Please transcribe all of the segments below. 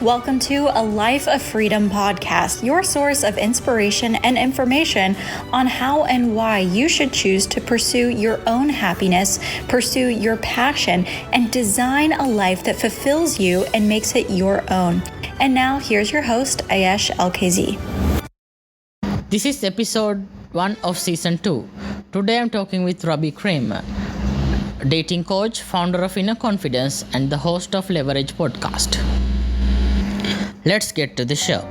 Welcome to a Life of Freedom podcast, your source of inspiration and information on how and why you should choose to pursue your own happiness, pursue your passion, and design a life that fulfills you and makes it your own. And now here's your host, Ayesh LKZ. This is episode 1 of season 2. Today I'm talking with Robbie Kramer, dating coach, founder of Inner Confidence, and the host of Leverage podcast. Let's get to the show.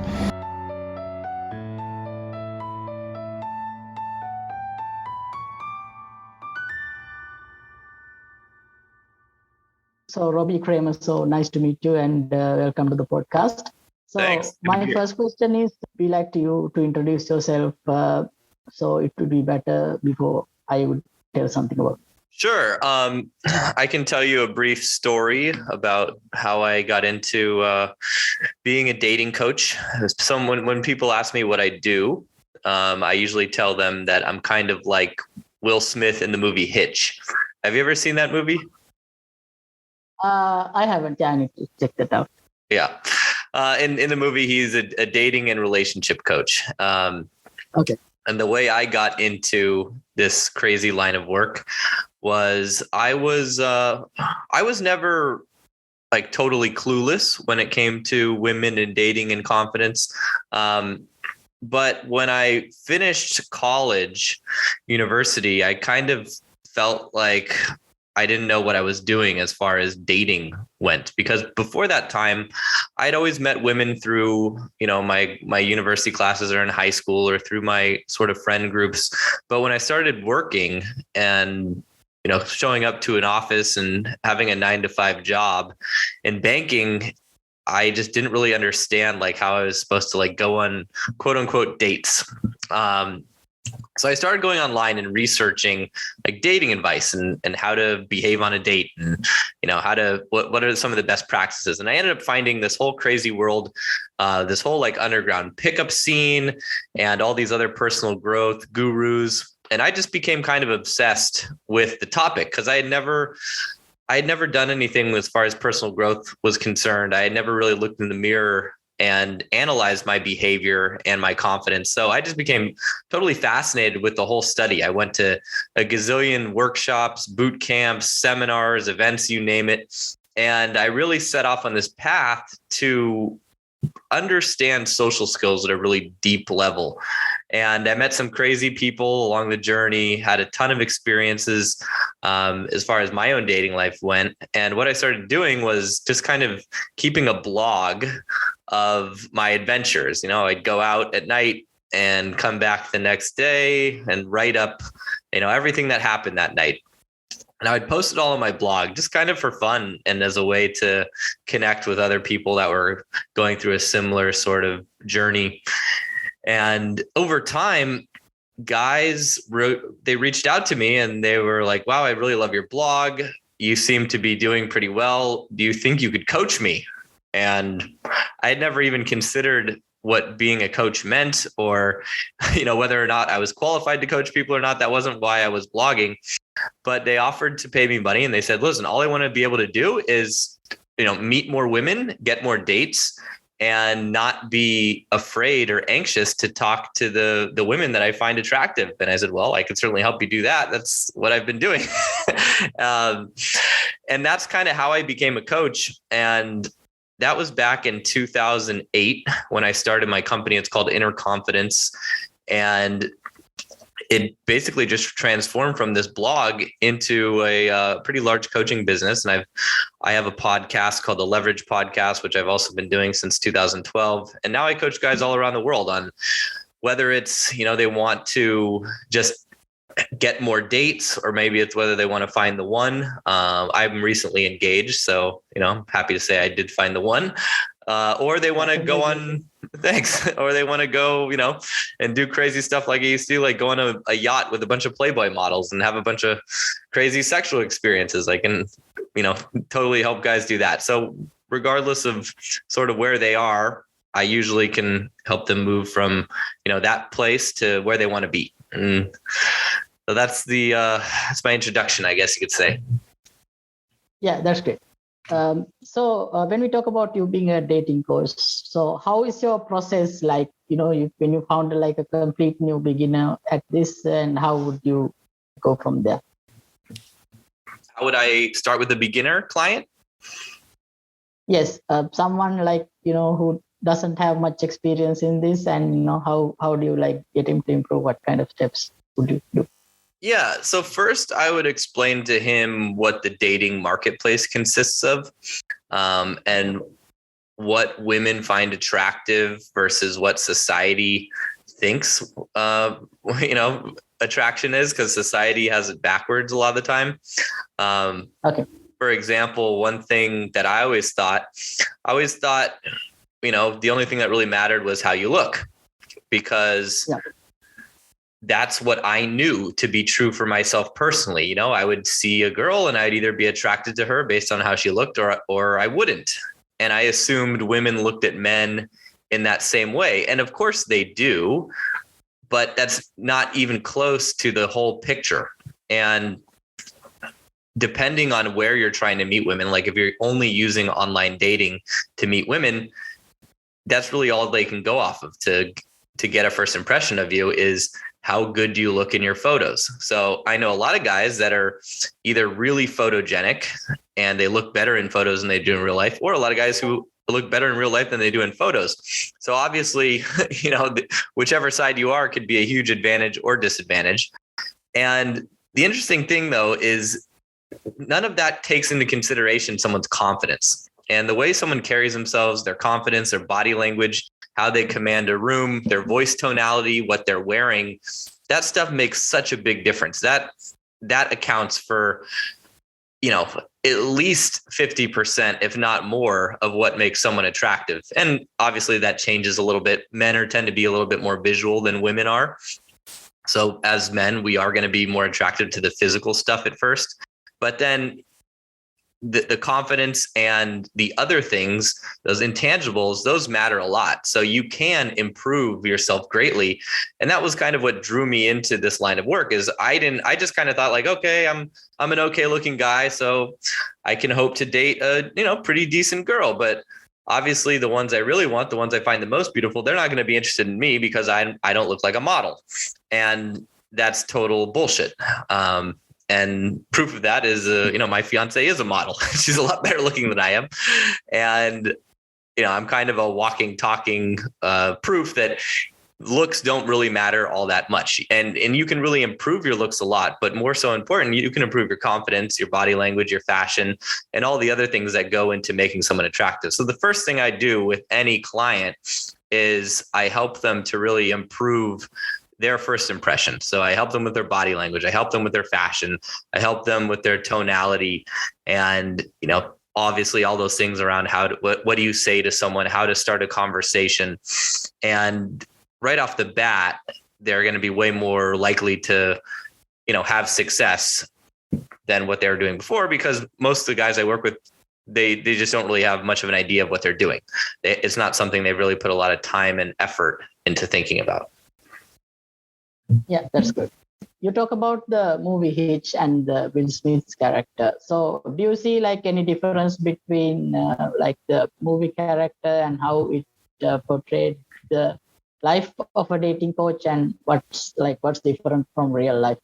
So, Robbie Kramer, so nice to meet you and welcome to the podcast. So, Thanks. My first question is, we like you to introduce yourself. So, it would be better before I would tell something about it. Sure. I can tell you a brief story about how I got into being a dating coach. When people ask me what I do, I usually tell them that I'm kind of like Will Smith in the movie Hitch. Have you ever seen that movie? I haven't. Yeah, I need to check that out. Yeah. In the movie, he's a dating and relationship coach. Okay. And the way I got into this crazy line of work was I was never like totally clueless when it came to women and dating and confidence. But when I finished university, I kind of felt like I didn't know what I was doing as far as dating went, because before that time, I'd always met women through, my university classes or in high school or through my sort of friend groups. But when I started working and, showing up to an office and having a 9-to-5 job in banking, I just didn't really understand like how I was supposed to like go on quote unquote dates. So I started going online and researching like dating advice and how to behave on a date and, what are some of the best practices. And I ended up finding this whole crazy world, this whole like underground pickup scene and all these other personal growth gurus. And I just became kind of obsessed with the topic because I had never done anything as far as personal growth was concerned. I had never really looked in the mirror and analyzed my behavior and my confidence. So I just became totally fascinated with the whole study. I went to a gazillion workshops, boot camps, seminars, events, you name it. And I really set off on this path to understand social skills at a really deep level. And I met some crazy people along the journey, had a ton of experiences as far as my own dating life went. And what I started doing was just kind of keeping a blog of my adventures. I'd go out at night and come back the next day and write up, everything that happened that night. And I would post it all on my blog, just kind of for fun and as a way to connect with other people that were going through a similar sort of journey. And over time, guys they reached out to me and they were like, wow, I really love your blog. You seem to be doing pretty well. Do you think you could coach me? And I had never even considered what being a coach meant or, whether or not I was qualified to coach people or not. That wasn't why I was blogging. But they offered to pay me money and they said, listen, all I want to be able to do is, meet more women, get more dates, and not be afraid or anxious to talk to the women that I find attractive. And I said, well, I could certainly help you do that. That's what I've been doing. And that's kind of how I became a coach. And that was back in 2008 when I started my company. It's called Inner Confidence. And it basically just transformed from this blog into a pretty large coaching business. And I have a podcast called the Leverage Podcast, which I've also been doing since 2012. And now I coach guys all around the world on whether it's, they want to just get more dates, or maybe it's whether they want to find the one. I'm recently engaged, so, I'm happy to say I did find the one. Or they want to go on, thanks. Or they want to go, and do crazy stuff like I used to, like go on a yacht with a bunch of Playboy models and have a bunch of crazy sexual experiences. I can, totally help guys do that. So regardless of sort of where they are, I usually can help them move from, that place to where they want to be. And so that's my introduction, I guess you could say. Yeah, that's great. So when we talk about you being a dating coach, so how is your process like? When you found like a complete new beginner at this, and how would you go from there? How would I start with a beginner client? Yes, someone like who doesn't have much experience in this, and how do you like get him to improve? What kind of steps would you do? Yeah. So first, I would explain to him what the dating marketplace consists of, and what women find attractive versus what society thinks, attraction is, because society has it backwards a lot of the time. Okay. For example, one thing that I always thought, the only thing that really mattered was how you look, because that's what I knew to be true for myself personally. I would see a girl and I'd either be attracted to her based on how she looked or I wouldn't. And I assumed women looked at men in that same way. And of course they do, but that's not even close to the whole picture. And depending on where you're trying to meet women, like if you're only using online dating to meet women, that's really all they can go off of to get a first impression of you is how good do you look in your photos. So I know a lot of guys that are either really photogenic and they look better in photos than they do in real life, or a lot of guys who look better in real life than they do in photos. So obviously, whichever side you are could be a huge advantage or disadvantage. And the interesting thing though, is none of that takes into consideration someone's confidence and the way someone carries themselves, their confidence, their body language, how they command a room, their voice tonality, what they're wearing. That stuff makes such a big difference. That accounts for, at least 50%, if not more, of what makes someone attractive. And obviously that changes a little bit. Men tend to be a little bit more visual than women are. So as men, we are going to be more attracted to the physical stuff at first. But then the confidence and the other things, those intangibles, those matter a lot. So you can improve yourself greatly. And that was kind of what drew me into this line of work. Is I just kind of thought like, okay, I'm an okay looking guy, so I can hope to date a, pretty decent girl. But obviously the ones I really want, the ones I find the most beautiful, they're not going to be interested in me because I don't look like a model. And that's total bullshit. And proof of that is, my fiance is a model. She's a lot better looking than I am. And, I'm kind of a walking, talking proof that looks don't really matter all that much. And you can really improve your looks a lot, but more so important, you can improve your confidence, your body language, your fashion, and all the other things that go into making someone attractive. So the first thing I do with any client is I help them to really improve their first impression. So I help them with their body language. I help them with their fashion. I help them with their tonality. And, obviously all those things around what do you say to someone, how to start a conversation. And right off the bat, they're going to be way more likely to, have success than what they were doing before, because most of the guys I work with, they just don't really have much of an idea of what they're doing. It's not something they've really put a lot of time and effort into thinking about. Yeah, that's good. You talk about the movie Hitch and the Will Smith's character. So do you see like any difference between like the movie character and how it portrayed the life of a dating coach, and what's different from real life?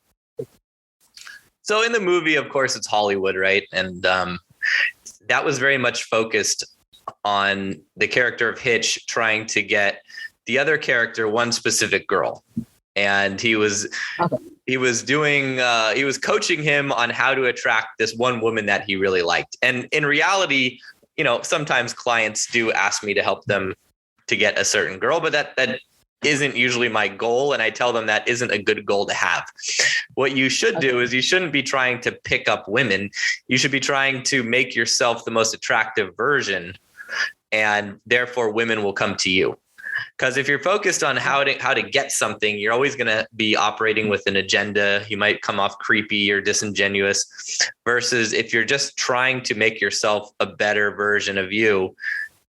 So in the movie, of course, it's Hollywood, right? And that was very much focused on the character of Hitch trying to get the other character one specific girl. And he was coaching him on how to attract this one woman that he really liked. And in reality, sometimes clients do ask me to help them to get a certain girl, but that isn't usually my goal. And I tell them that isn't a good goal to have. What you should do is you shouldn't be trying to pick up women. You should be trying to make yourself the most attractive version, and therefore women will come to you. Because if you're focused on how to get something, you're always going to be operating with an agenda. You might come off creepy or disingenuous, versus if you're just trying to make yourself a better version of you,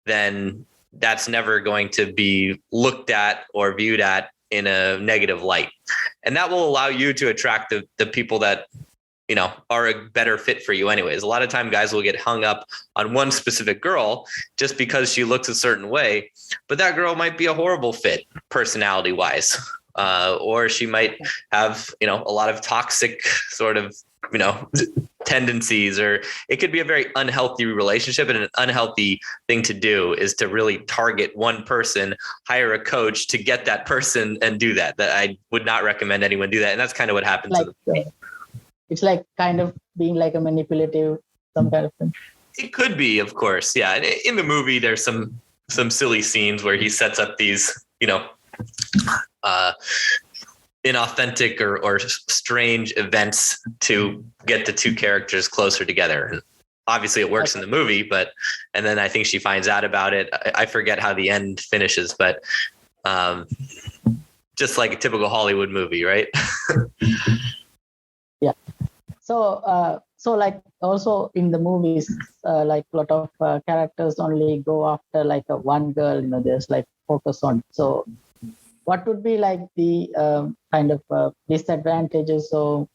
then that's never going to be looked at or viewed at in a negative light. And that will allow you to attract the people that are a better fit for you anyways. A lot of time guys will get hung up on one specific girl just because she looks a certain way, but that girl might be a horrible fit personality wise. Or she might have, a lot of toxic sort of, tendencies, or it could be a very unhealthy relationship. And an unhealthy thing to do is to really target one person, hire a coach to get that person and do that. That I would not recommend anyone do that. And that's kind of what happens. It's like kind of being like a manipulative, some kind of thing. It could be, of course. Yeah. In the movie, there's some silly scenes where he sets up these, inauthentic or strange events to get the two characters closer together. And obviously it works in the movie, and then I think she finds out about it. I forget how the end finishes, but just like a typical Hollywood movie, right? Yeah. So like also in the movies, like a lot of characters only go after like a one girl, there's like focus on. So what would be like the kind of disadvantages or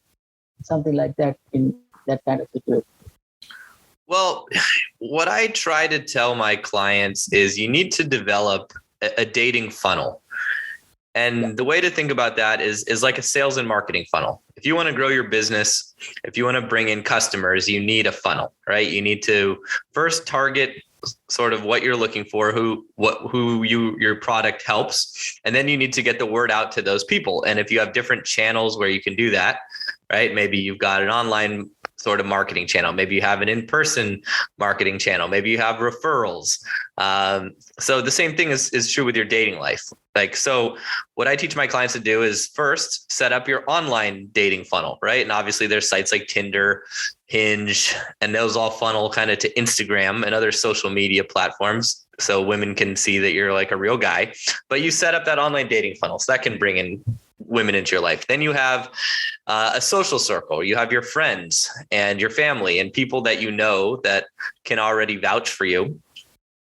something like that in that kind of situation? Well, what I try to tell my clients is you need to develop a dating funnel. And the way to think about that is like a sales and marketing funnel. If you want to grow your business, if you want to bring in customers, you need a funnel, right? You need to first target sort of what you're looking for, who your product helps. And then you need to get the word out to those people. And if you have different channels where you can do that, right? Maybe you've got an online sort of marketing channel. Maybe you have an in-person marketing channel. Maybe you have referrals. So the same thing is true with your dating life. So what I teach my clients to do is first set up your online dating funnel, right? And obviously there's sites like Tinder, Hinge, and those all funnel kind of to Instagram and other social media platforms. So women can see that you're like a real guy, but you set up that online dating funnel. So that can bring in women into your life. Then you have a social circle. You have your friends and your family and people that that can already vouch for you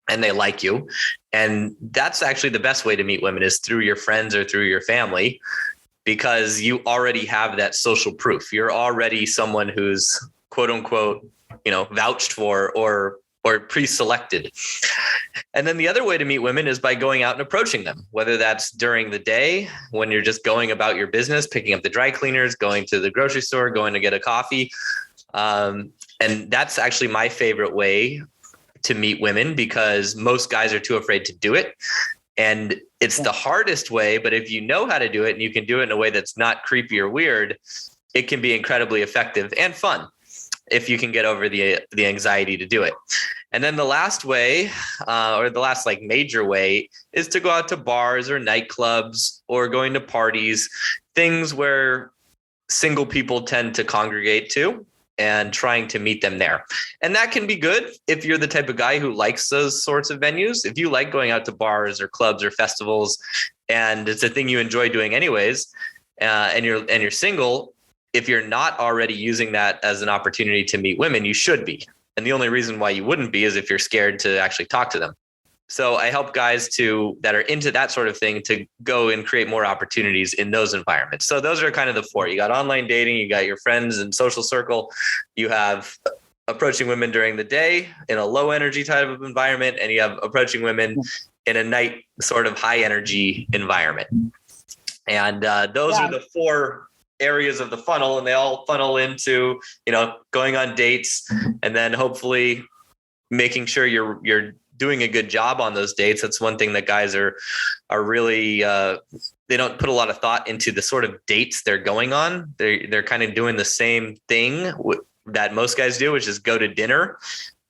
and they like you. And that's actually the best way to meet women is through your friends or through your family, because you already have that social proof. You're already someone who's quote unquote, vouched for or pre-selected. And then the other way to meet women is by going out and approaching them, whether that's during the day when you're just going about your business, picking up the dry cleaners, going to the grocery store, going to get a coffee. And that's actually my favorite way to meet women because most guys are too afraid to do it. And it's the hardest way, but if you know how to do it and you can do it in a way that's not creepy or weird, it can be incredibly effective and fun if you can get over the anxiety to do it. And then the last way, or the last like major way, is to go out to bars or nightclubs or going to parties, things where single people tend to congregate to, and trying to meet them there. And that can be good if you're the type of guy who likes those sorts of venues. If you like going out to bars or clubs or festivals, and it's a thing you enjoy doing anyways, and you're single, if you're not already using that as an opportunity to meet women, you should be. And the only reason why you wouldn't be is if you're scared to actually talk to them. So I help guys that are into that sort of thing to go and create more opportunities in those environments. So those are kind of the four. You got online dating, you got your friends and social circle, you have approaching women during the day in a low energy type of environment, and you have approaching women in a night sort of high energy environment. And those are the four areas of the funnel, and they all funnel into, going on dates, and then hopefully making sure you're doing a good job on those dates. That's one thing that guys are really, they don't put a lot of thought into the sort of dates they're going on. They're kind of doing the same thing that most guys do, which is go to dinner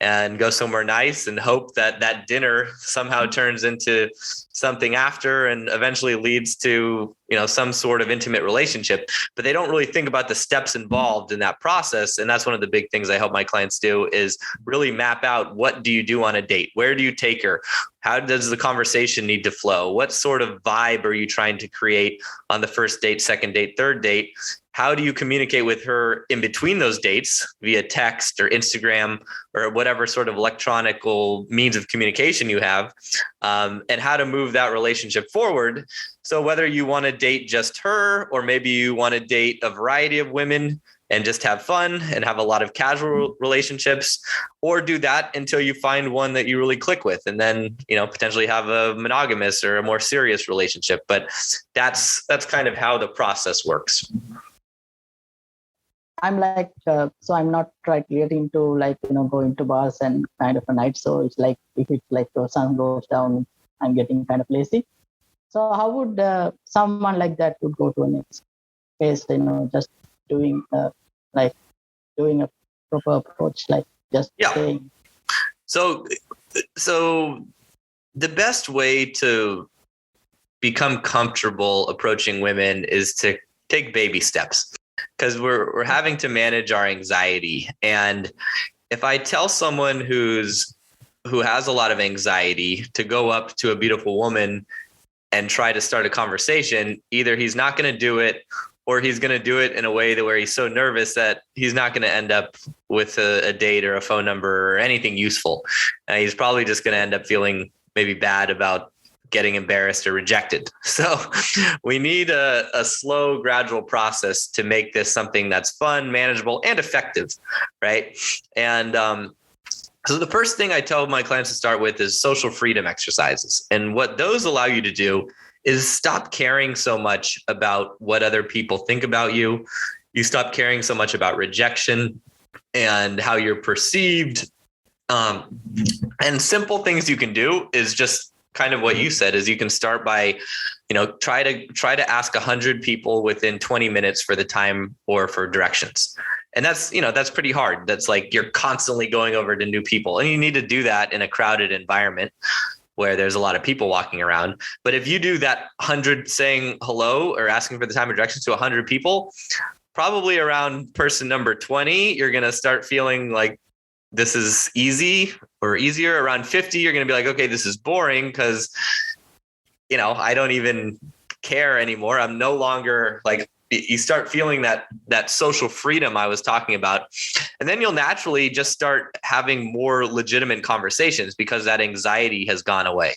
and go somewhere nice and hope that that dinner somehow turns into something after and eventually leads to, some sort of intimate relationship. But they don't really think about the steps involved in that process. And that's one of the big things I help my clients do is really map out, what do you do on a date? Where do you take her? How does the conversation need to flow? What sort of vibe are you trying to create on the first date, second date, third date? How do you communicate with her in between those dates via text or Instagram or whatever sort of electronic means of communication you have, and how to move that relationship forward? So whether you want to date just her, or maybe you want to date a variety of women, and just have fun and have a lot of casual relationships, or do that until you find one that you really click with, and then, potentially have a monogamous or a more serious relationship. But that's kind of how the process works. I'm like, so I'm not trying to get into like, going to bars and kind of a night. So it's like, if it's like the sun goes down, I'm getting kind of lazy. So how would someone like that would go to a next phase, just doing doing a proper approach, like just saying. So the best way to become comfortable approaching women is to take baby steps, because we're having to manage our anxiety. And if I tell someone who has a lot of anxiety to go up to a beautiful woman and try to start a conversation, either he's not going to do it, or he's going to do it in a way that where he's so nervous that he's not going to end up with a date or a phone number or anything useful. He's probably just going to end up feeling maybe bad about getting embarrassed or rejected. So we need a slow, gradual process to make this something that's fun, manageable, and effective, right? And so the first thing I tell my clients to start with is social freedom exercises. And what those allow you to do is stop caring so much about what other people think about you. You stop caring so much about rejection and how you're perceived. And simple things you can do is just kind of what you said, is you can start by, try to ask 100 people within 20 minutes for the time or for directions. And that's pretty hard. That's like you're constantly going over to new people, and you need to do that in a crowded environment where there's a lot of people walking around. But if you do that 100 saying hello or asking for the time or directions to 100 people, probably around person number 20, you're going to start feeling like this is easy or easier. Around 50, you're going to be like, okay, this is boring, because, I don't even care anymore. I'm no longer like, you start feeling that social freedom I was talking about. And then you'll naturally just start having more legitimate conversations because that anxiety has gone away.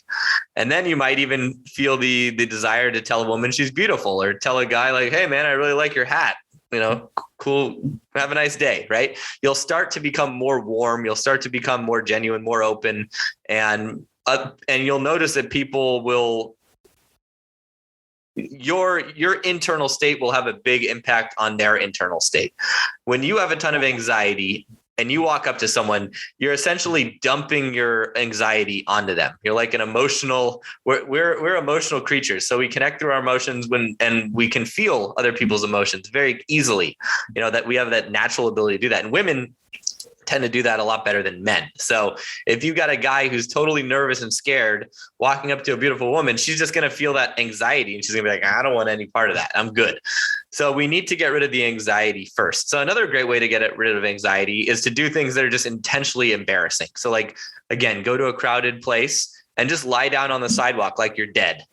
And then you might even feel the desire to tell a woman she's beautiful, or tell a guy like, hey man, I really like your hat. Cool. Have a nice day. Right. You'll start to become more warm. You'll start to become more genuine, more open. And you'll notice that people will, your internal state will have a big impact on their internal state. When you have a ton of anxiety and you walk up to someone, you're essentially dumping your anxiety onto them. You're like an emotional, we're emotional creatures. So we connect through our emotions and we can feel other people's emotions very easily, that we have that natural ability to do that. And women tend to do that a lot better than men. So if you got a guy who's totally nervous and scared walking up to a beautiful woman, she's just going to feel that anxiety, and she's going to be like, I don't want any part of that. I'm good. So we need to get rid of the anxiety first. So another great way to get rid of anxiety is to do things that are just intentionally embarrassing. So like, again, go to a crowded place and just lie down on the sidewalk like you're dead,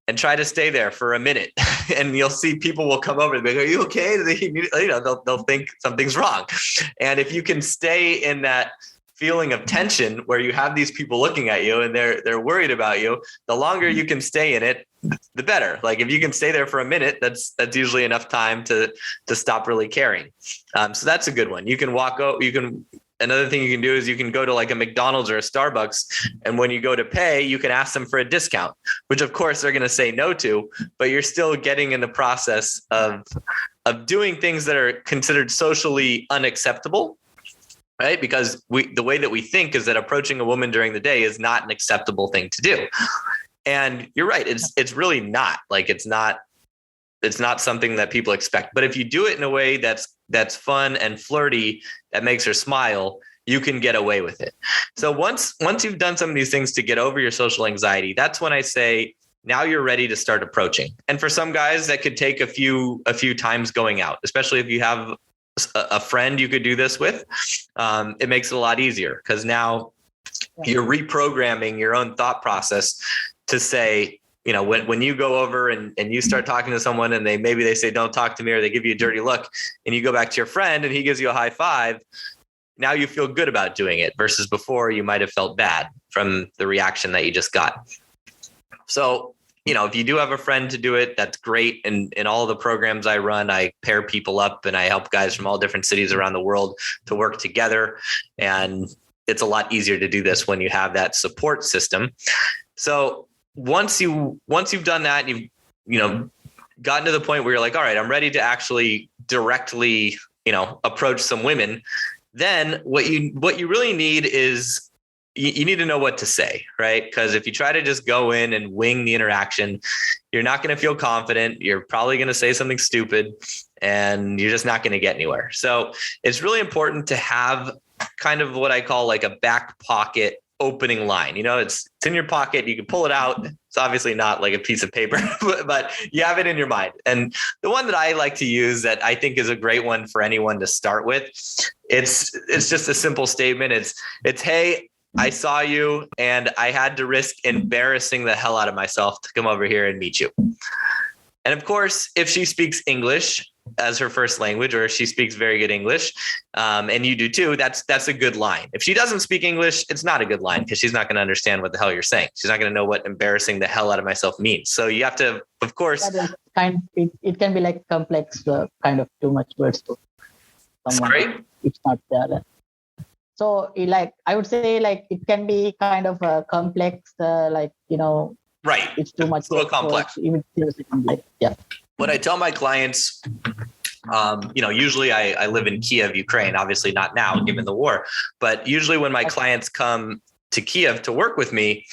and try to stay there for a minute. And you'll see people will come over and be like, are you okay? They'll think something's wrong. And if you can stay in that feeling of tension where you have these people looking at you and they're worried about you, the longer you can stay in it, the better. Like if you can stay there for a minute, that's usually enough time to stop really caring. So that's a good one. You can another thing you can do is you can go to like a McDonald's or a Starbucks, and when you go to pay, you can ask them for a discount, which of course they're going to say no to, but you're still getting in the process of doing things that are considered socially unacceptable, right? Because the way that we think is that approaching a woman during the day is not an acceptable thing to do. And you're right. It's really not. Like it's not something that people expect. But if you do it in a way that's fun and flirty, that makes her smile, you can get away with it. So once you've done some of these things to get over your social anxiety, that's when I say, now you're ready to start approaching. And for some guys, that could take a few times going out, especially if you have a friend you could do this with. It makes it a lot easier because now you're reprogramming your own thought process to say, when you go over and you start talking to someone and maybe they say, don't talk to me, or they give you a dirty look, and you go back to your friend and he gives you a high five, now you feel good about doing it versus before you might have felt bad from the reaction that you just got. So if you do have a friend to do it, that's great. And in all the programs I run, I pair people up and I help guys from all different cities around the world to work together. And it's a lot easier to do this when you have that support system. So once you've done that, and you've, gotten to the point where you're like, all right, I'm ready to actually directly, approach some women. Then what you really need is you need to know what to say, right? Because if you try to just go in and wing the interaction, you're not going to feel confident. You're probably going to say something stupid and you're just not going to get anywhere. So it's really important to have kind of what I call like a back pocket opening line. It's in your pocket. You can pull it out. It's obviously not like a piece of paper, but you have it in your mind. And the one that I like to use that I think is a great one for anyone to start with, it's just a simple statement. It's, hey, I saw you and I had to risk embarrassing the hell out of myself to come over here and meet you. And of course, if she speaks English as her first language, or if she speaks very good English, and you do too, that's a good line. If she doesn't speak English, it's not a good line because she's not going to understand what the hell you're saying. She's not going to know what embarrassing the hell out of myself means. So you have to, of course, it can be like complex, kind of too much words to someone. Sorry? It's not there. So I would say it can be kind of complex, right. It's too much. It's a little complex. Yeah. What I tell my clients, usually I live in Kiev, Ukraine, obviously not now given the war, but usually when my clients come to Kiev to work with me,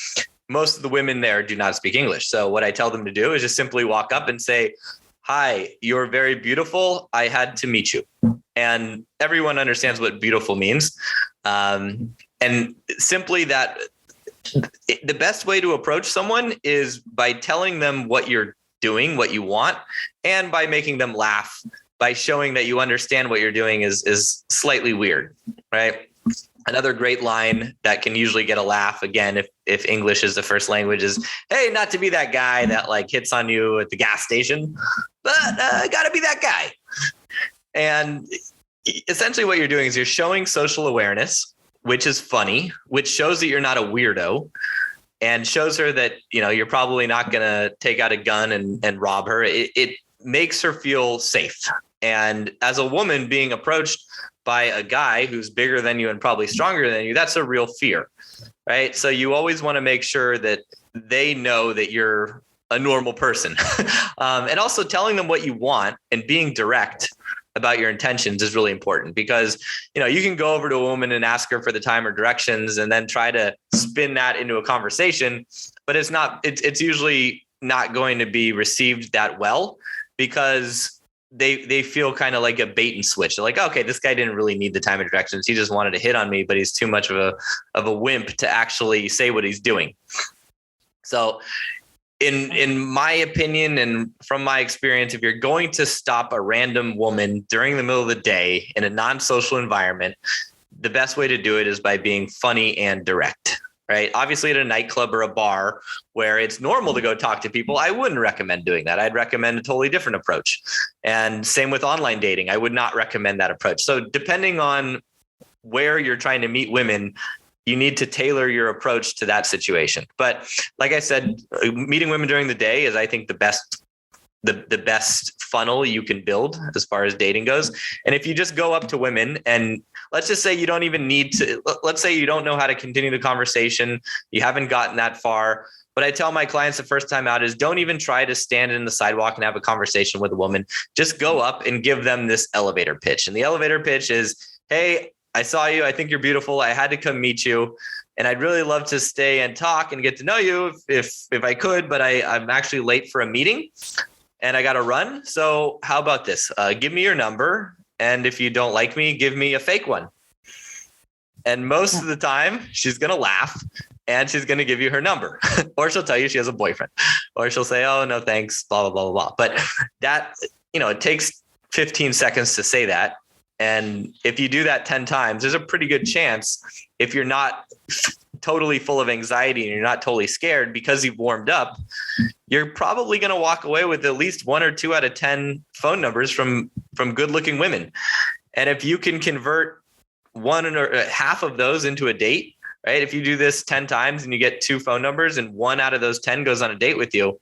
most of the women there do not speak English. So what I tell them to do is just simply walk up and say, hi, you're very beautiful. I had to meet you. And everyone understands what beautiful means. And simply that the best way to approach someone is by telling them what you're doing, what you want, and by making them laugh, by showing that you understand what you're doing is slightly weird, right? Another great line that can usually get a laugh, again, if English is the first language, is, hey, not to be that guy that hits on you at the gas station, but gotta be that guy. And essentially what you're doing is you're showing social awareness, which is funny, which shows that you're not a weirdo, and shows her that, you're probably not going to take out a gun and rob her. It makes her feel safe. And as a woman being approached by a guy who's bigger than you and probably stronger than you, that's a real fear, right? So you always want to make sure that they know that you're a normal person. And also telling them what you want and being direct about your intentions is really important, because, you can go over to a woman and ask her for the time or directions and then try to spin that into a conversation, but it's usually not going to be received that well, because they feel kind of like a bait and switch. They're like, okay, this guy didn't really need the time and directions. He just wanted to hit on me, but he's too much of a wimp to actually say what he's doing. So in my opinion, and from my experience, if you're going to stop a random woman during the middle of the day in a non-social environment, the best way to do it is by being funny and direct, right? Obviously at a nightclub or a bar where it's normal to go talk to people, I wouldn't recommend doing that. I'd recommend a totally different approach. And same with online dating. I would not recommend that approach. So depending on where you're trying to meet women, you need to tailor your approach to that situation. But like I said, meeting women during the day is, I think, the best funnel you can build as far as dating goes. And if you just go up to women and let's just say you don't even need to, let's say you don't know how to continue the conversation, you haven't gotten that far. What I tell my clients the first time out is don't even try to stand in the sidewalk and have a conversation with a woman. Just go up and give them this elevator pitch. And the elevator pitch is, hey, I saw you. I think you're beautiful. I had to come meet you. And I'd really love to stay and talk and get to know you if I could, but I'm actually late for a meeting and I got to run. So how about this? Give me your number. And if you don't like me, give me a fake one. And most of the time she's going to laugh and she's going to give you her number, or she'll tell you she has a boyfriend, or she'll say, oh, no, thanks, blah, blah, blah, blah. But that, it takes 15 seconds to say that. And if you do that 10 times, there's a pretty good chance, if you're not totally full of anxiety and you're not totally scared because you've warmed up, you're probably going to walk away with at least 1 or 2 out of 10 phone numbers from good looking women. And if you can convert one or half of those into a date, right? If you do this 10 times and you get 2 phone numbers and 1 out of those 10 goes on a date with you,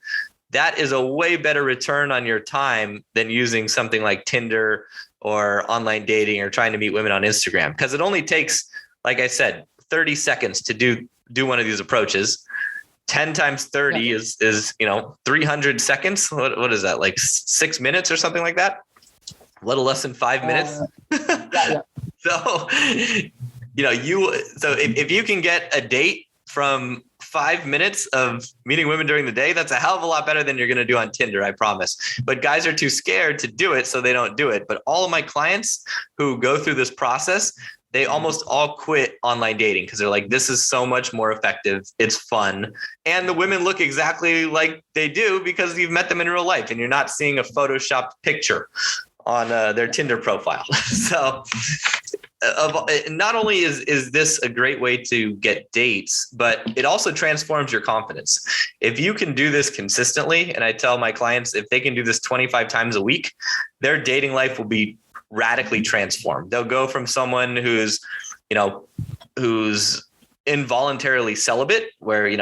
that is a way better return on your time than using something like Tinder or online dating or trying to meet women on Instagram. Because it only takes, like I said, 30 seconds to do one of these approaches. 10 times 30 is 300 seconds. What is that? Like 6 minutes or something like that? A little less than 5 minutes. So, if you can get a date from 5 minutes of meeting women during the day, that's a hell of a lot better than you're going to do on Tinder, I promise. But guys are too scared to do it, so they don't do it. But all of my clients who go through this process, they almost all quit online dating because they're like, this is so much more effective. It's fun. And the women look exactly like they do because you've met them in real life and you're not seeing a Photoshopped picture on their Tinder profile. So not only is this a great way to get dates, but it also transforms your confidence. If you can do this consistently, and I tell my clients, if they can do this 25 times a week, their dating life will be radically transformed. They'll go from someone who's involuntarily celibate, where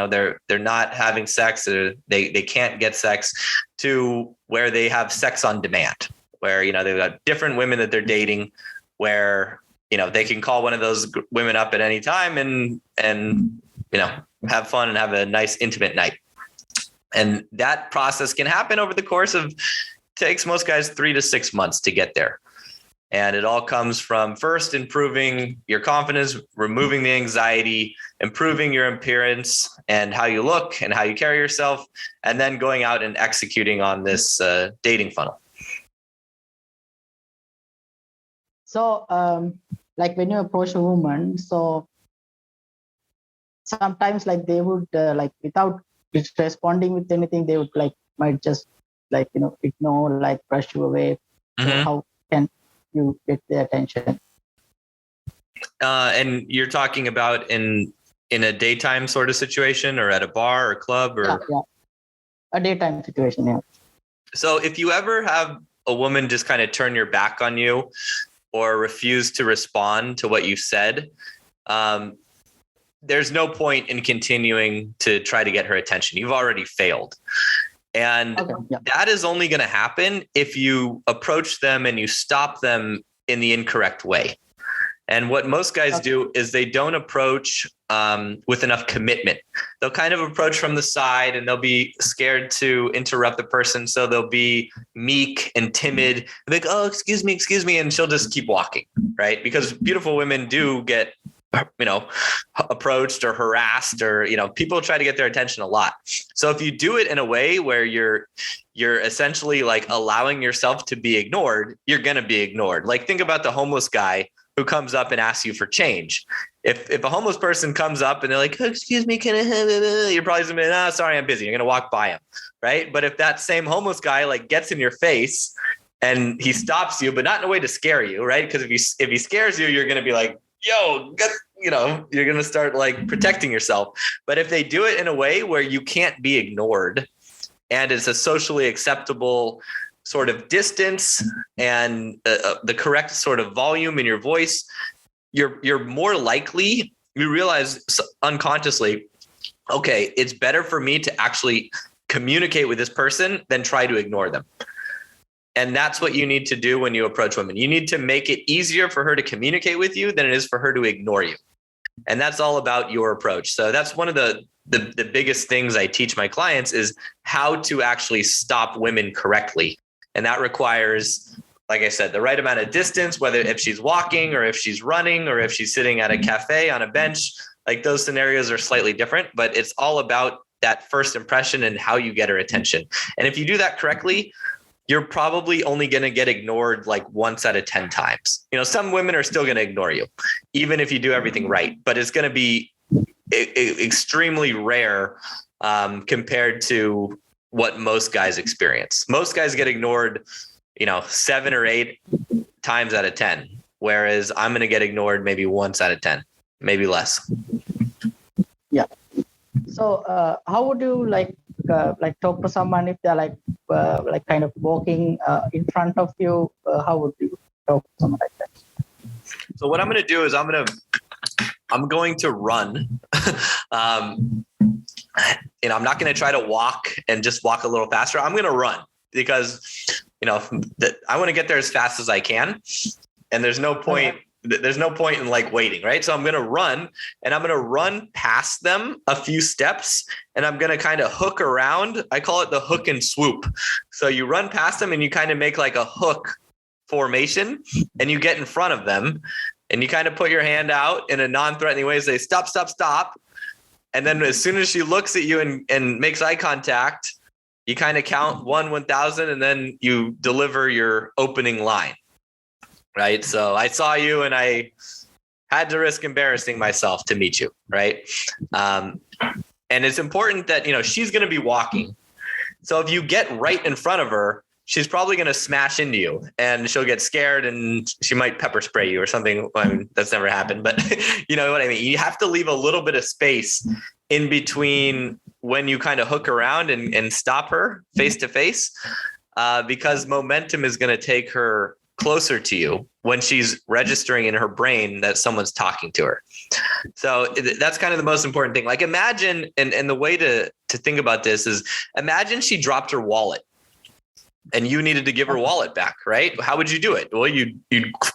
they're not having sex, or they can't get sex, to where they have sex on demand, where they've got different women that they're dating, where they can call one of those women up at any time and have fun and have a nice intimate night. And that process can happen over the course of, takes most guys 3 to 6 months to get there. And it all comes from first improving your confidence, removing the anxiety, improving your appearance and how you look and how you carry yourself, and then going out and executing on this dating funnel. So, like when you approach a woman, so sometimes like they would without responding with anything, they would might just ignore, brush you away. Mm-hmm. So how can you get their attention? And you're talking about in a daytime sort of situation, or at a bar or club, or yeah. A daytime situation. Yeah. So if you ever have a woman just kind of turn your back on you or refuse to respond to what you said, there's no point in continuing to try to get her attention. You've already failed. And that is only going to happen if you approach them and you stop them in the incorrect way. And what most guys do is they don't approach with enough commitment. They'll kind of approach from the side, and they'll be scared to interrupt the person. So they'll be meek and timid. Like, oh, excuse me. And she'll just keep walking, right? Because beautiful women do get approached or harassed, or people try to get their attention a lot. So if you do it in a way where you're essentially allowing yourself to be ignored, you're going to be ignored. Like, think about the homeless guy who comes up and asks you for change. If a homeless person comes up and they're like, oh, excuse me, can I have it? You're probably going to be, sorry, I'm busy. You're going to walk by him, right? But if that same homeless guy gets in your face and he stops you, but not in a way to scare you, right? Because if he scares you, you're going to be like, yo, you're going to start protecting yourself. But if they do it in a way where you can't be ignored, and it's a socially acceptable sort of distance and the correct sort of volume in your voice, you're more likely, you realize unconsciously, okay, it's better for me to actually communicate with this person than try to ignore them. And that's what you need to do when you approach women. You need to make it easier for her to communicate with you than it is for her to ignore you. And that's all about your approach. So that's one of the biggest things I teach my clients, is how to actually stop women correctly. And that requires, like I said, the right amount of distance, whether if she's walking or if she's running or if she's sitting at a cafe on a bench. Those scenarios are slightly different, but it's all about that first impression and how you get her attention. And if you do that correctly, you're probably only going to get ignored once out of 10 times. Some women are still going to ignore you, even if you do everything right, but it's going to be extremely rare compared to what most guys experience. Most guys get ignored, 7 or 8 times out of 10, whereas I'm going to get ignored maybe once out of 10, maybe less. Yeah. So how would you talk to someone if they're kind of walking in front of you? How would you talk to someone like that? So what I'm going to do is I'm going I'm going to run. I'm not going to try to walk and just walk a little faster. I'm going to run because, I want to get there as fast as I can. And there's no point. There's no point in like waiting, right? So I'm going to run and I'm going to run past them a few steps and I'm going to kind of hook around. I call it the hook and swoop. So you run past them and you kind of make like a hook formation and you get in front of them and you kind of put your hand out in a non-threatening way, say, stop, stop, stop. And then as soon as she looks at you and makes eye contact, you kind of count 1,000 and then you deliver your opening line. Right. So I saw you and I had to risk embarrassing myself to meet you. Right. And it's important that, she's going to be walking. So if you get right in front of her, she's probably going to smash into you and she'll get scared and she might pepper spray you or something. I mean, that's never happened, but you know what I mean? You have to leave a little bit of space in between when you kind of hook around and stop her face to face, because momentum is going to take her closer to you when she's registering in her brain that someone's talking to her. So that's kind of the most important thing. Like imagine, and the way to think about this is imagine she dropped her wallet and you needed to give her wallet back, right? How would you do it? Well, you'd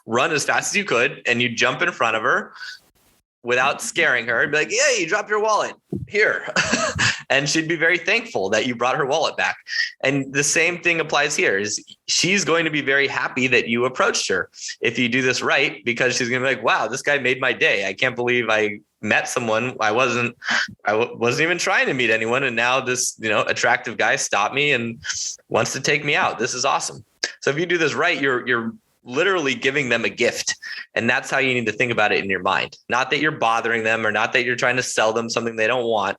run as fast as you could and you'd jump in front of her without scaring her and be like, yeah, you dropped your wallet here. And she'd be very thankful that you brought her wallet back. And the same thing applies here is she's going to be very happy that you approached her if you do this right, because she's going to be like, wow, this guy made my day. I can't believe I met someone. I wasn't even trying to meet anyone. And now this, attractive guy stopped me and wants to take me out. This is awesome. So if you do this right, you're literally giving them a gift. And that's how you need to think about it in your mind. Not that you're bothering them or not that you're trying to sell them something they don't want.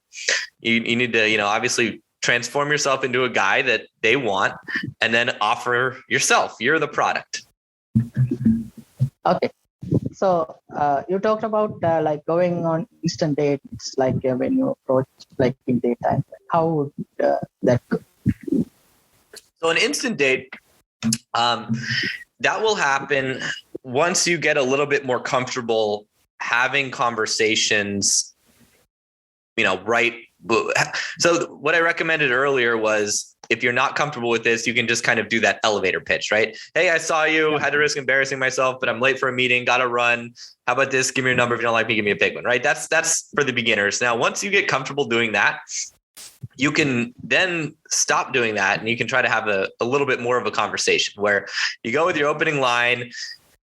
You need to, obviously transform yourself into a guy that they want and then offer yourself. You're the product. Okay. So you talked about like going on instant dates, like when you approach like in daytime. How would that go? So an instant date, that will happen once you get a little bit more comfortable having conversations, right. So what I recommended earlier was if you're not comfortable with this, you can just kind of do that elevator pitch, right? Hey, I saw you, had to risk embarrassing myself, but I'm late for a meeting, got to run. How about this? Give me your number. If you don't like me, give me a big one, right? That's for the beginners. Now, once you get comfortable doing that, you can then stop doing that and you can try to have a little bit more of a conversation where you go with your opening line.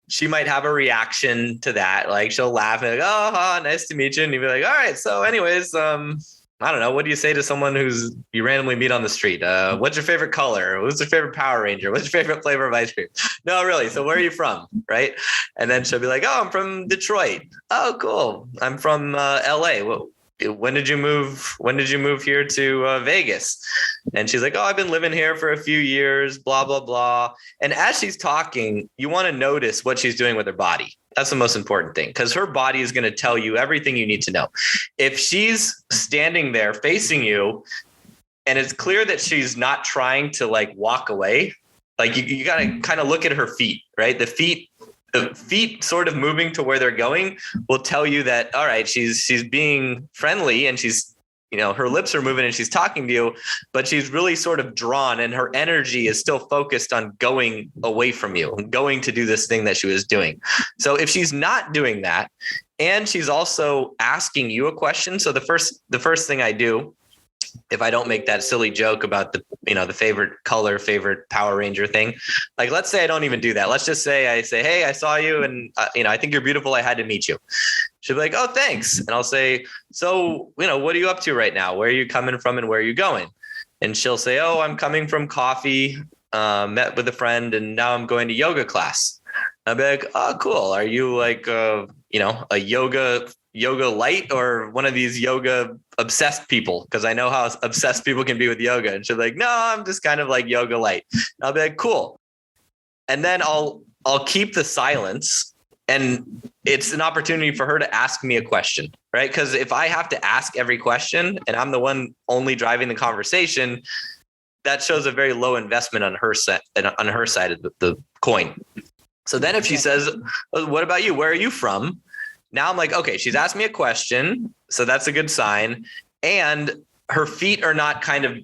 She might have a reaction to that. Like she'll laugh and be like, oh, nice to meet you. And you'll be like, all right. So anyways, I don't know. What do you say to someone you randomly meet on the street? What's your favorite color? What's your favorite Power Ranger? What's your favorite flavor of ice cream? No, really. So where are you from? Right. And then she'll be like, oh, I'm from Detroit. Oh, cool. I'm from LA. Well, when did you move here to Vegas? And she's like, oh, I've been living here for a few years, blah, blah, blah. And as she's talking, you want to notice what she's doing with her body. That's the most important thing, because her body is going to tell you everything you need to know. If she's standing there facing you and it's clear that she's not trying to like walk away, like you got to kind of look at her feet, right? The feet sort of moving to where they're going will tell you that, all right, she's being friendly and she's, her lips are moving and she's talking to you, but she's really sort of drawn and her energy is still focused on going away from you and going to do this thing that she was doing. So if she's not doing that and she's also asking you a question. So the first thing I do, if I don't make that silly joke about the favorite color, favorite Power Ranger thing, like, let's say I don't even do that. Let's just say, I say, hey, I saw you and, I think you're beautiful. I had to meet you. She'll be like, oh, thanks. And I'll say, so, what are you up to right now? Where are you coming from and where are you going? And she'll say, oh, I'm coming from coffee, met with a friend and now I'm going to yoga class. I'll be like, oh, cool. Are you like, a yoga light or one of these yoga obsessed people? Because I know how obsessed people can be with yoga. And she's like, no, I'm just kind of like yoga light. And I'll be like, cool. And then I'll keep the silence. And it's an opportunity for her to ask me a question, right? Because if I have to ask every question and I'm the one only driving the conversation, that shows a very low investment on her side of the coin. So then if she says, what about you? Where are you from? Now I'm like, okay, she's asked me a question, so that's a good sign. And her feet are not kind of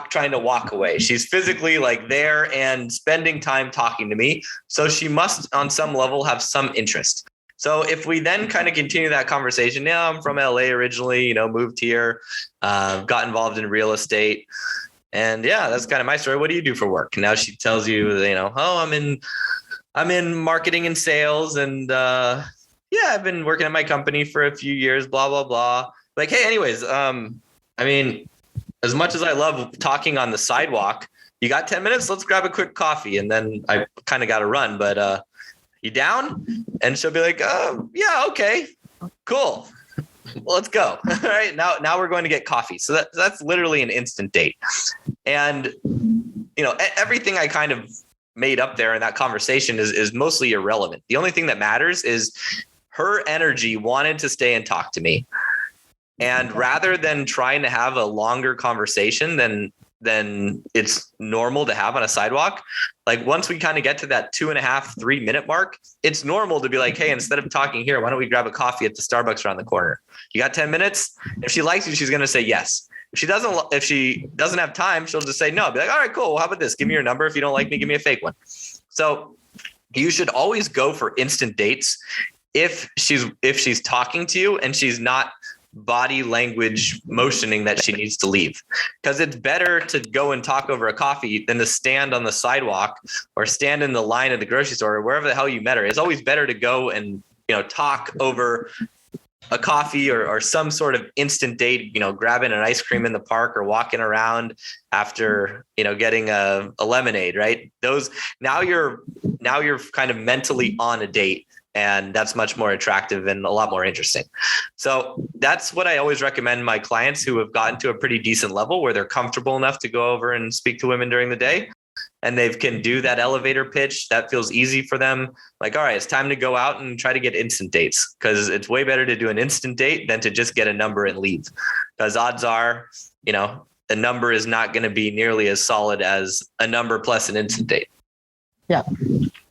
trying to walk away. She's physically like there and spending time talking to me. So she must on some level have some interest. So if we then kind of continue that conversation, yeah, I'm from LA originally, moved here, got involved in real estate. And yeah, that's kind of my story. What do you do for work? Now she tells you, oh, I'm in marketing and sales. And yeah, I've been working at my company for a few years, blah, blah, blah. Like, hey, anyways, as much as I love talking on the sidewalk, you got 10 minutes? Let's grab a quick coffee. And then I kind of got to run, but you down? And she'll be like, yeah, okay, cool. Well, let's go. All right. Now we're going to get coffee. So that's literally an instant date. And, everything I kind of made up there in that conversation is mostly irrelevant. The only thing that matters is her energy wanted to stay and talk to me. And rather than trying to have a longer conversation than it's normal to have on a sidewalk, like once we kind of get to that 2.5, 3 minute mark, it's normal to be like, hey, instead of talking here, why don't we grab a coffee at the Starbucks around the corner? You got 10 minutes? If she likes you, she's going to say yes. If she doesn't have time, she'll just say no. Be like, all right, cool. Well, how about this? Give me your number. If you don't like me, give me a fake one. So you should always go for instant dates if she's talking to you and she's not body language motioning that she needs to leave, because it's better to go and talk over a coffee than to stand on the sidewalk or stand in the line at the grocery store or wherever the hell you met her. It's always better to go and talk over a coffee or some sort of instant date, grabbing an ice cream in the park or walking around after getting a lemonade, right? Those now you're kind of mentally on a date. And that's much more attractive and a lot more interesting. So that's what I always recommend my clients who have gotten to a pretty decent level where they're comfortable enough to go over and speak to women during the day. And they can do that elevator pitch. That feels easy for them. Like, all right, it's time to go out and try to get instant dates, because it's way better to do an instant date than to just get a number and leave. Because odds are, a number is not going to be nearly as solid as a number plus an instant date. Yeah,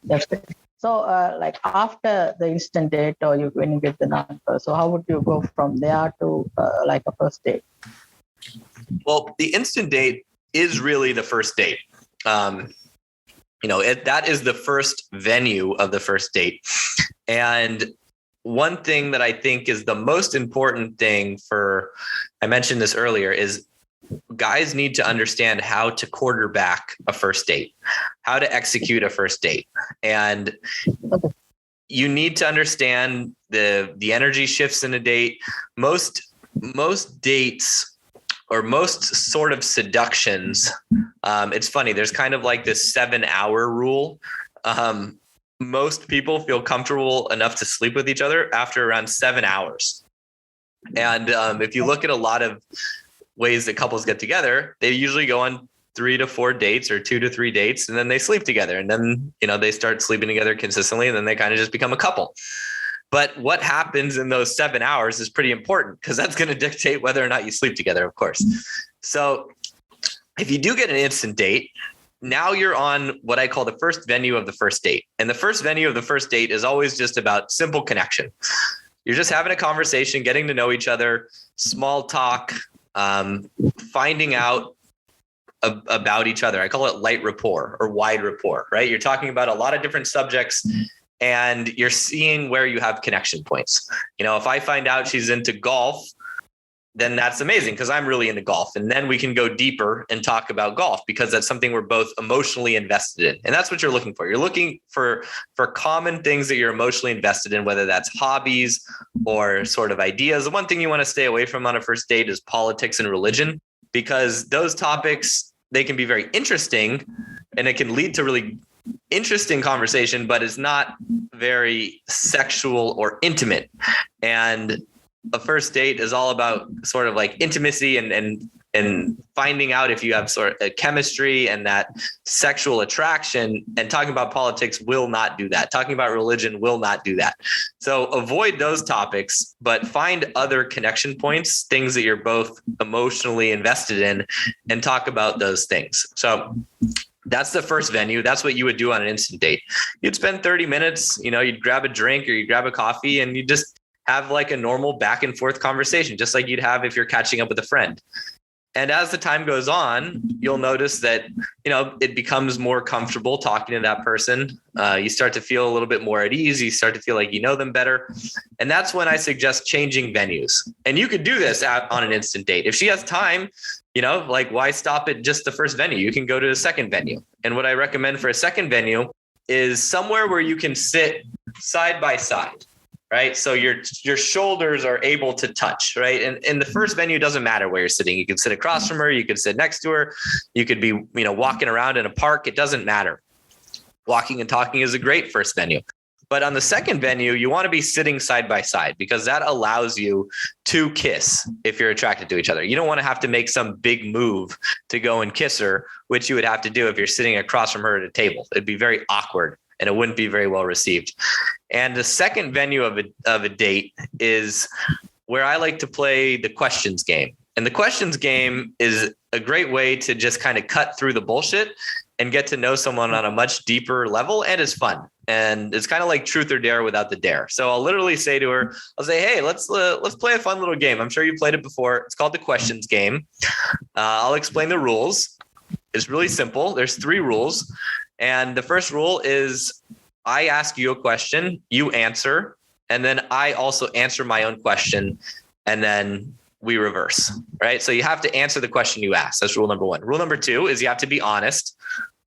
that's great. So like after the instant date or when you get the number, so how would you go from there to like a first date? Well, the instant date is really the first date. That is the first venue of the first date. And one thing that I think is the most important thing I mentioned this earlier, is guys need to understand how to quarterback a first date, how to execute a first date. And you need to understand the energy shifts in a date. Most dates or most sort of seductions, it's funny, there's kind of like this 7-hour rule. Most people feel comfortable enough to sleep with each other after around 7 hours. And if you look at a lot of ways that couples get together, they usually go on 3 to 4 dates or 2 to 3 dates, and then they sleep together, and then they start sleeping together consistently, and then they kind of just become a couple. But what happens in those 7 hours is pretty important, because that's going to dictate whether or not you sleep together, of course. So if you do get an instant date, now you're on what I call the first venue of the first date. And the first venue of the first date is always just about simple connection. You're just having a conversation, getting to know each other, small talk, finding out about each other. I call it light rapport or wide rapport, right? You're talking about a lot of different subjects and you're seeing where you have connection points. If I find out she's into golf, then that's amazing, because I'm really into golf. And then we can go deeper and talk about golf, because that's something we're both emotionally invested in. And that's what you're looking for. You're looking for common things that you're emotionally invested in, whether that's hobbies or sort of ideas. The one thing you want to stay away from on a first date is politics and religion, because those topics, they can be very interesting and it can lead to really interesting conversation, but it's not very sexual or intimate. And a first date is all about sort of like intimacy and finding out if you have sort of a chemistry and that sexual attraction. And talking about politics will not do that. Talking about religion will not do that. So avoid those topics, but find other connection points, things that you're both emotionally invested in, and talk about those things. So that's the first venue. That's what you would do on an instant date. You'd spend 30 minutes, you'd grab a drink or you'd grab a coffee and you just have like a normal back and forth conversation, just like you'd have if you're catching up with a friend. And as the time goes on, you'll notice that, it becomes more comfortable talking to that person. You start to feel a little bit more at ease. You start to feel like you know them better. And that's when I suggest changing venues. And you could do this on an instant date. If she has time, like why stop at just the first venue? You can go to a second venue. And what I recommend for a second venue is somewhere where you can sit side by side. Right. So your shoulders are able to touch. Right. And in the first venue, it doesn't matter where you're sitting. You can sit across from her. You could sit next to her. You could be, walking around in a park. It doesn't matter. Walking and talking is a great first venue. But on the second venue, you want to be sitting side by side because that allows you to kiss if you're attracted to each other. You don't want to have to make some big move to go and kiss her, which you would have to do if you're sitting across from her at a table. It'd be very awkward and it wouldn't be very well received. And the second venue of a date is where I like to play the questions game. And the questions game is a great way to just kind of cut through the bullshit and get to know someone on a much deeper level, and it's fun. And it's kind of like truth or dare without the dare. So I'll literally say to her, I'll say, hey, let's play a fun little game. I'm sure you played it before. It's called the questions game. I'll explain the rules. It's really simple. There's 3 rules. And the first rule is I ask you a question, you answer, and then I also answer my own question, and then we reverse, right? So you have to answer the question you ask. That's rule number 1. Rule number 2 is you have to be honest,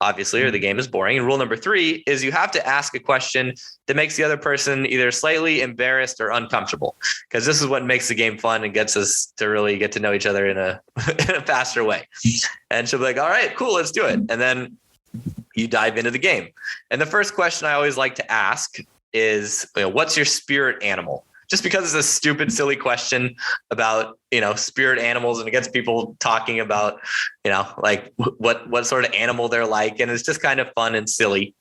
obviously, or the game is boring. And rule number 3 is you have to ask a question that makes the other person either slightly embarrassed or uncomfortable, because this is what makes the game fun and gets us to really get to know each other in a faster way. And she'll be like, all right, cool, let's do it. And then you dive into the game. And the first question I always like to ask is, what's your spirit animal? Just because it's a stupid, silly question about, spirit animals, and it gets people talking about, like what sort of animal they're like. And it's just kind of fun and silly.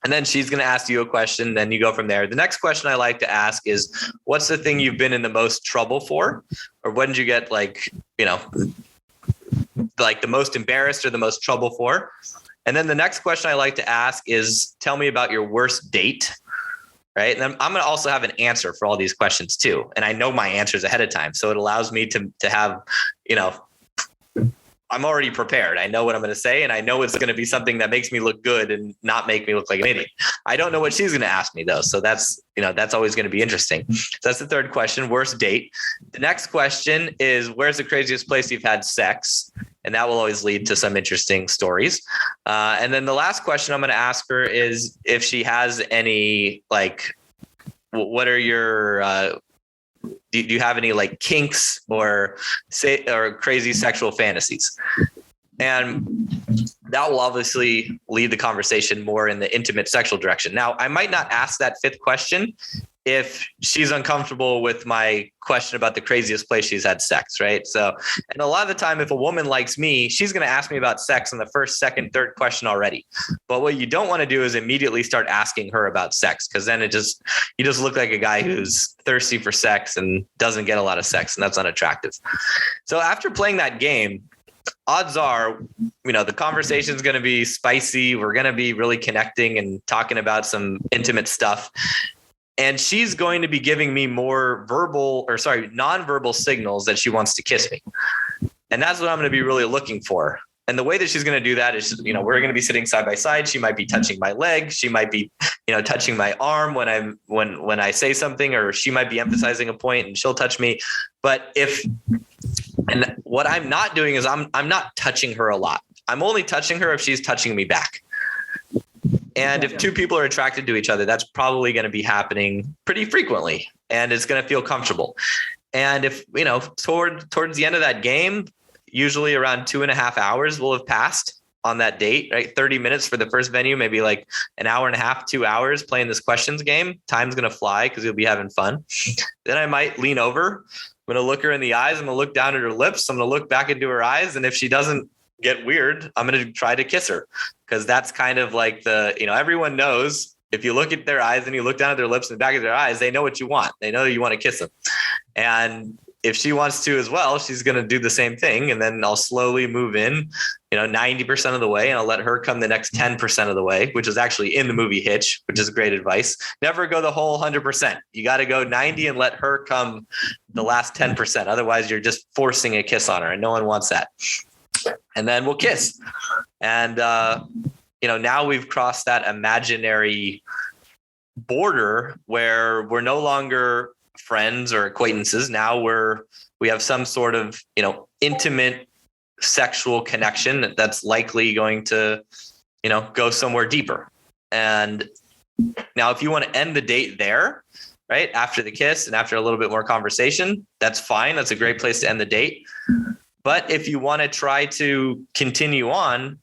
And then she's going to ask you a question. Then you go from there. The next question I like to ask is, what's the thing you've been in the most trouble for? Or when did you get like the most embarrassed or the most trouble for? And then the next question I like to ask is, tell me about your worst date, right? And then I'm going to also have an answer for all these questions too. And I know my answers ahead of time. So it allows me to have, I'm already prepared. I know what I'm going to say, and I know it's going to be something that makes me look good and not make me look like an idiot. I don't know what she's going to ask me though. So that's always going to be interesting. So that's the third question, worst date. The next question is, where's the craziest place you've had sex? And that will always lead to some interesting stories. And then the last question I'm going to ask her is if she has any, like, what are your, do you have any like kinks or crazy sexual fantasies? And that will obviously lead the conversation more in the intimate sexual direction. Now, I might not ask that 5th question if she's uncomfortable with my question about the craziest place she's had sex, right? So, and a lot of the time, if a woman likes me, she's going to ask me about sex in the first, second, third question already. But what you don't want to do is immediately start asking her about sex, because then you just look like a guy who's thirsty for sex and doesn't get a lot of sex, and that's unattractive. So after playing that game, odds are, the conversation is going to be spicy. We're going to be really connecting and talking about some intimate stuff. And she's going to be giving me more nonverbal signals that she wants to kiss me. And that's what I'm going to be really looking for. And the way that she's going to do that is, we're going to be sitting side by side. She might be touching my leg. She might be, touching my arm when I say something, or she might be emphasizing a point and she'll touch me. And what I'm not doing is I'm not touching her a lot. I'm only touching her if she's touching me back. And if 2 people are attracted to each other, that's probably going to be happening pretty frequently, and it's going to feel comfortable. And if, towards the end of that game, usually around 2.5 hours will have passed on that date, right? 30 minutes for the first venue, maybe like an hour and a half, 2 hours playing this questions game. Time's going to fly because you'll be having fun. Then I might lean over. I'm going to look her in the eyes. I'm going to look down at her lips. I'm going to look back into her eyes. And if she doesn't get weird, I'm going to try to kiss her, because that's kind of like everyone knows if you look at their eyes and you look down at their lips and the back of their eyes, they know what you want. They know you want to kiss them. And if she wants to as well, she's going to do the same thing. And then I'll slowly move in, 90% of the way, and I'll let her come the next 10% of the way, which is actually in the movie Hitch, which is great advice. Never go the whole 100%. You got to go 90 and let her come the last 10%. Otherwise, you're just forcing a kiss on her, and no one wants that. And then we'll kiss. And, now we've crossed that imaginary border where we're no longer friends or acquaintances. Now we have some sort of, intimate sexual connection that's likely going to, go somewhere deeper. And now if you want to end the date there, right, after the kiss and after a little bit more conversation, that's fine. That's a great place to end the date. But if you want to try to continue on,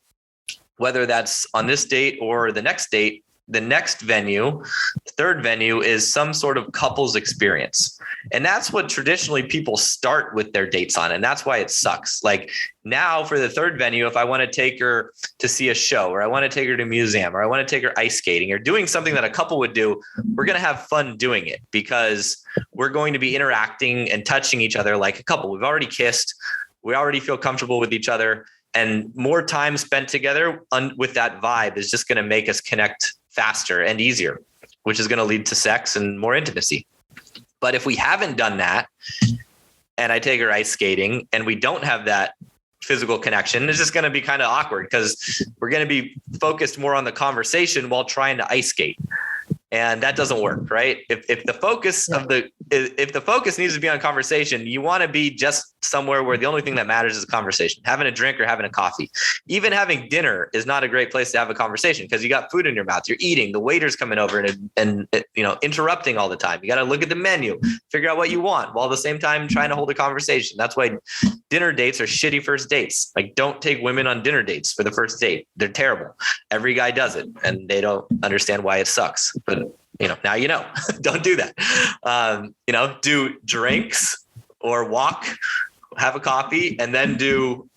whether that's on this date or the next date, the next venue, third venue, is some sort of couples experience. And that's what traditionally people start with their dates on. And that's why it sucks. Like now for the third venue, if I want to take her to see a show, or I want to take her to a museum, or I want to take her ice skating, or doing something that a couple would do, we're going to have fun doing it because we're going to be interacting and touching each other like a couple. We've already kissed. We already feel comfortable with each other. And more time spent together with that vibe is just going to make us connect faster and easier, which is going to lead to sex and more intimacy. But if we haven't done that, and I take her ice skating and we don't have that physical connection, it's just going to be kind of awkward because we're going to be focused more on the conversation while trying to ice skate. And that doesn't work, right? If the focus if the focus needs to be on conversation, you want to be just somewhere where the only thing that matters is a conversation, having a drink or having a coffee. Even having dinner is not a great place to have a conversation because you got food in your mouth, you're eating, the waiter's coming over and interrupting all the time. You got to look at the menu, figure out what you want, while at the same time trying to hold a conversation. That's why dinner dates are shitty first dates. Like, don't take women on dinner dates for the first date. They're terrible. Every guy does it and they don't understand why it sucks. But now don't do that. Do drinks or walk, have a coffee, and then do,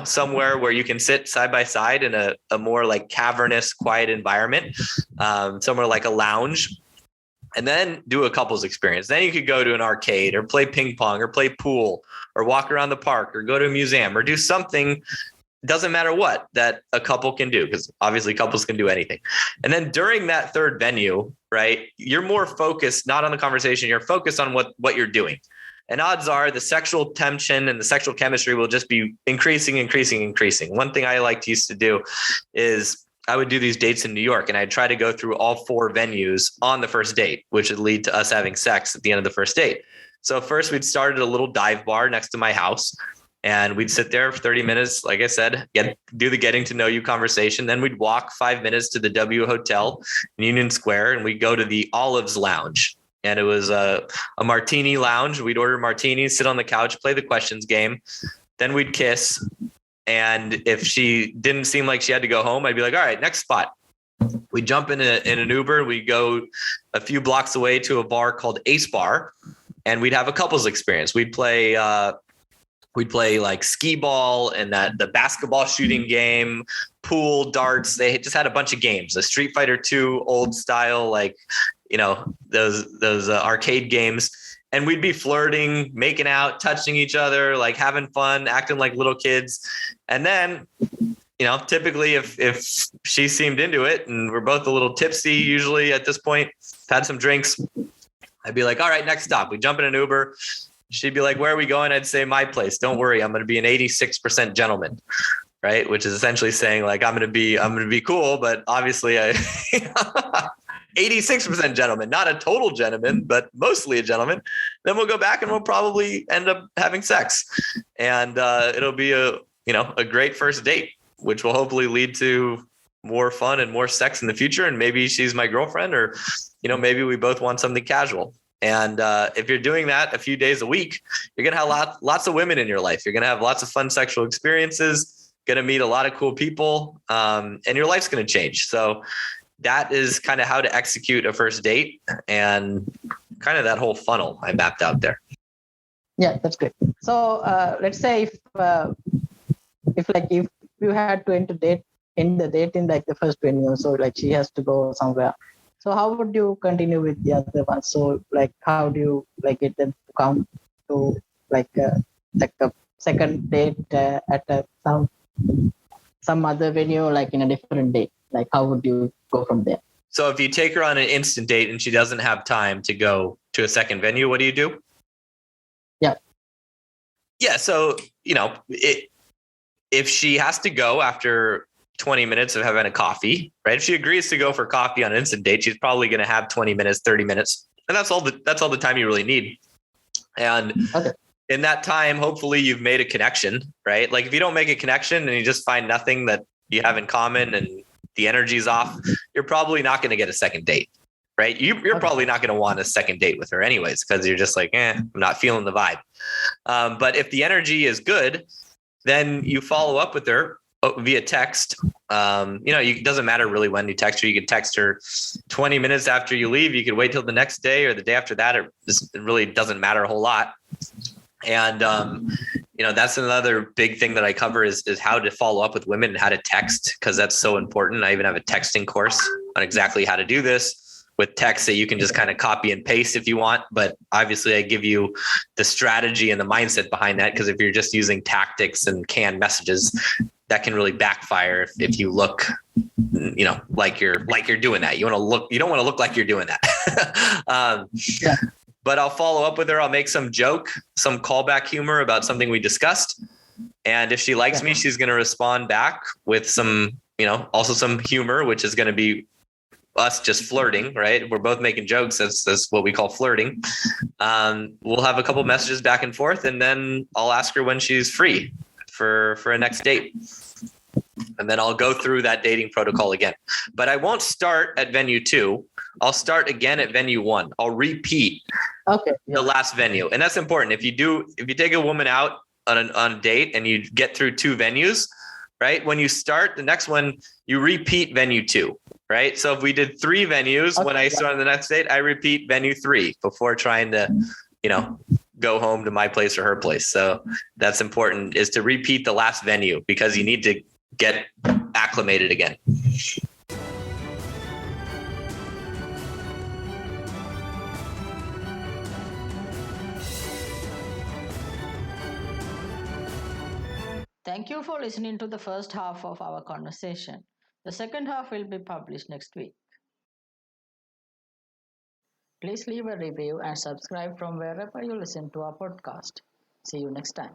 somewhere where you can sit side by side in a more like cavernous, quiet environment, somewhere like a lounge, and then do a couples experience. Then you could go to an arcade or play ping pong or play pool or walk around the park or go to a museum or do something. Doesn't matter what that a couple can do, because obviously couples can do anything. And then during that third venue, right, you're more focused, not on the conversation, you're focused on what you're doing. And odds are the sexual tension and the sexual chemistry will just be increasing. One thing I used to do is I would do these dates in New York and I'd try to go through all 4 venues on the first date, which would lead to us having sex at the end of the first date. So first we'd start at a little dive bar next to my house. And we'd sit there for 30 minutes, like I said, do the getting to know you conversation. Then we'd walk 5 minutes to the W Hotel in Union Square, and we'd go to the Olives Lounge. And it was a martini lounge. We'd order martinis, sit on the couch, play the questions game. Then we'd kiss. And if she didn't seem like she had to go home, I'd be like, all right, next spot. We'd jump in an Uber. We'd go a few blocks away to a bar called Ace Bar, and we'd have a couples experience. We'd play like skee ball and the basketball shooting game, pool, darts. They just had a bunch of games, a Street Fighter 2 old style, those arcade games. And we'd be flirting, making out, touching each other, like having fun, acting like little kids. And then, typically if she seemed into it and we're both a little tipsy, usually at this point, had some drinks, I'd be like, all right, next stop. We jump in an Uber. She'd be like, where are we going? I'd say my place. Don't worry. I'm going to be an 86% gentleman. Right. Which is essentially saying like, I'm going to be cool, but obviously 86% gentleman, not a total gentleman, but mostly a gentleman. Then we'll go back and we'll probably end up having sex, and it'll be a great first date, which will hopefully lead to more fun and more sex in the future. And maybe she's my girlfriend, or, maybe we both want something casual. And if you're doing that a few days a week, you're going to have lots of women in your life. You're going to have lots of fun sexual experiences, going to meet a lot of cool people, and your life's going to change. So that is kind of how to execute a first date and kind of that whole funnel I mapped out there. Yeah, that's great. So let's say if you had to end the date in like the first venue, so like she has to go somewhere. So how would you continue with the other ones? So like, how do you like get them to come to like a second date at some other venue, like in a different date? Like how would you go from there? So if you take her on an instant date and she doesn't have time to go to a second venue, what do you do? Yeah. Yeah. So, if she has to go after 20 minutes of having a coffee, right? If she agrees to go for coffee on an instant date, she's probably going to have 20 minutes, 30 minutes. And that's all the time you really need. And Okay. in that time, hopefully you've made a connection, right? Like if you don't make a connection and you just find nothing that you have in common and the energy's off, you're probably not going to get a second date, right? You're probably not going to want a second date with her anyways, because you're just like, I'm not feeling the vibe. But if the energy is good, then you follow up with her via text. It doesn't matter really when you text her. You can text her 20 minutes after you leave. You could wait till the next day or the day after that. It really doesn't matter a whole lot. And, that's another big thing that I cover is how to follow up with women and how to text, because that's so important. I even have a texting course on exactly how to do this with text that you can just kind of copy and paste if you want. But obviously I give you the strategy and the mindset behind that, because if you're just using tactics and canned messages, that can really backfire if you look, like you're doing that. You don't want to look like you're doing that. Yeah. But I'll follow up with her. I'll make some joke, some callback humor about something we discussed. And if she likes me, she's going to respond back with some, also some humor, which is going to be us just flirting, right? We're both making jokes. That's what we call flirting. We'll have a couple messages back and forth, and then I'll ask her when she's free for a next date. And then I'll go through that dating protocol again. But I won't start at venue 2. I'll start again at venue 1. I'll repeat the last venue. And that's important. If you take a woman out on a date and you get through 2 venues, right? When you start the next one, you repeat venue 2, right? So if we did 3 venues, when I start on the next date, I repeat venue 3 before trying to, go home to my place or her place. So that's important, is to repeat the last venue, because you need to get acclimated again. Thank you for listening to the first half of our conversation. The second half will be published next week. Please leave a review and subscribe from wherever you listen to our podcast. See you next time.